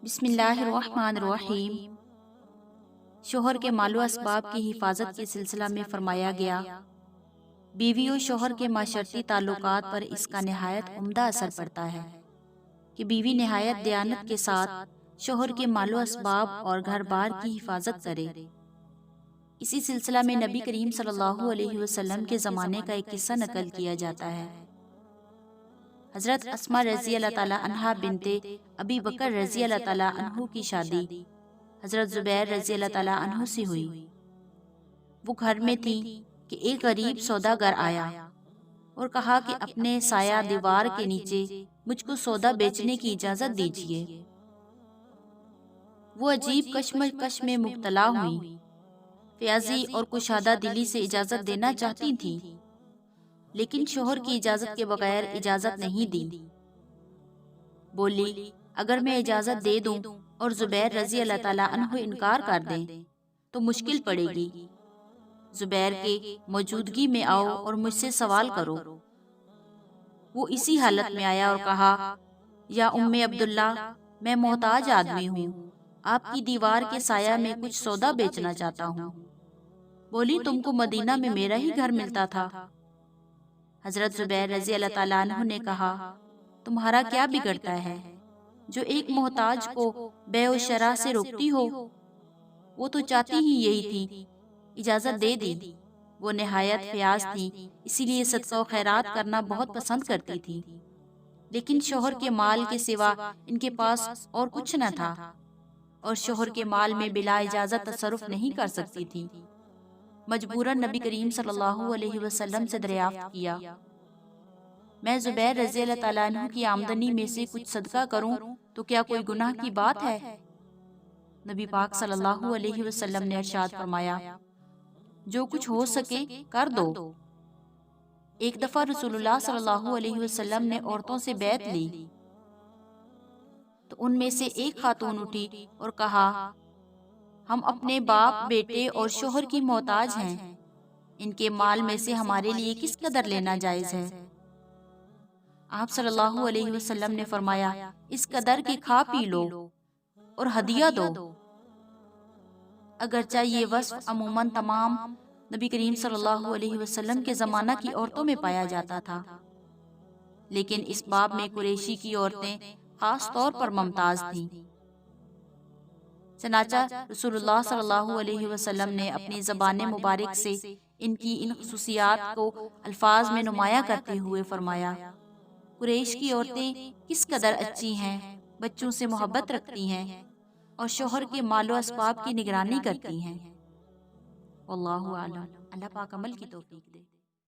بسم اللہ الرحمن الرحیم۔ شوہر کے مال و اسباب کی حفاظت کے سلسلہ میں فرمایا گیا، بیوی و شوہر کے معاشرتی تعلقات پر اس کا نہایت عمدہ اثر پڑتا ہے کہ بیوی نہایت دیانت کے ساتھ شوہر کے مال و اسباب اور گھر بار کی حفاظت کرے۔ اسی سلسلہ میں نبی کریم صلی اللہ علیہ وسلم کے زمانے کا ایک قصہ نقل کیا جاتا ہے۔ حضرت اسماء رضی اللہ تعالی عنہا بنت ابی بکر رضی اللہ تعالی عنہ کی شادی حضرت زبیر رضی اللہ تعالی عنہ سے ہوئی۔ وہ گھر میں تھی کہ ایک غریب سوداگر آیا اور کہا کہ اپنے سایہ دیوار کے نیچے مجھ کو سودا بیچنے کی اجازت دیجیے۔ وہ عجیب کشمکش میں مبتلا ہوئی، فیاضی اور کشادہ دلی سے اجازت دینا چاہتی تھی، لیکن شوہر کی اجازت کے بغیر اجازت نہیں دی۔ بولی، اگر میں اجازت دے دوں اور زبیر رضی اللہ تعالیٰ عنہ انکار کر دیں تو مشکل پڑے گی۔ زبیر کے موجودگی میں آؤ اور مجھ سے سوال کرو۔ وہ اسی حالت میں آیا اور کہا، یا ام عبداللہ، میں محتاج آدمی ہوں، آپ کی دیوار کے سایہ میں کچھ سودا بیچنا چاہتا ہوں۔ بولی، تم کو مدینہ میں میرا ہی گھر ملتا تھا۔ حضرت زبیر رضی اللہ تعالیٰ عنہ نے کہا، تمہارا کیا بگڑتا ہے جو ایک محتاج کو بیع و شرع سے روکتی ہو؟ وہ تو چاہتی ہی یہی تھی، اجازت دے دی۔ وہ نہایت فیاض تھی، اسی لیے صدقہ و خیرات کرنا بہت پسند کرتی تھی، لیکن شوہر کے مال کے سوا ان کے پاس اور کچھ نہ تھا اور شوہر کے مال میں بلا اجازت تصرف نہیں کر سکتی تھی۔ مجبوراً نبی کریم صلی اللہ علیہ وسلم سے دریافت کیا، میں زبیر رضی اللہ تعالیٰ عنہ کی آمدنی میں سے کچھ صدقہ کروں تو کیا کوئی گناہ کی بات ہے؟ نبی پاک صلی اللہ علیہ وسلم نے ارشاد فرمایا، جو کچھ ہو سکے کر دو۔ ایک دفعہ رسول اللہ صلی اللہ علیہ وسلم نے عورتوں سے بیعت لی تو ان میں سے ایک خاتون اٹھی اور کہا، ہم اپنے باپ، بیٹے اور شوہر کی محتاج ہیں، ان کے مال میں سے ہمارے لیے کس قدر لینا جائز ہے؟ آپ صلی اللہ علیہ وسلم نے فرمایا، اس قدر کہ کھا پی لو اور ہدیہ دو۔ اگرچہ یہ وصف عموماً تمام نبی کریم صلی اللہ علیہ وسلم کے زمانہ کی عورتوں میں پایا جاتا تھا، لیکن اس باب میں قریشی کی عورتیں خاص طور پر ممتاز تھیں۔ چنانچہ رسول اللہ صلی اللہ علیہ وسلم نے اپنی زبان مبارک سے ان کی ان خصوصیات کو الفاظ میں نمایاں کرتے ہوئے فرمایا، قریش کی عورتیں کس قدر اچھی ہیں، بچوں سے محبت رکھتی ہیں اور شوہر کے مال و اسباب کی نگرانی کرتی ہیں۔ واللہ اعلم۔ اللہ پاک عمل کی توفیق دے۔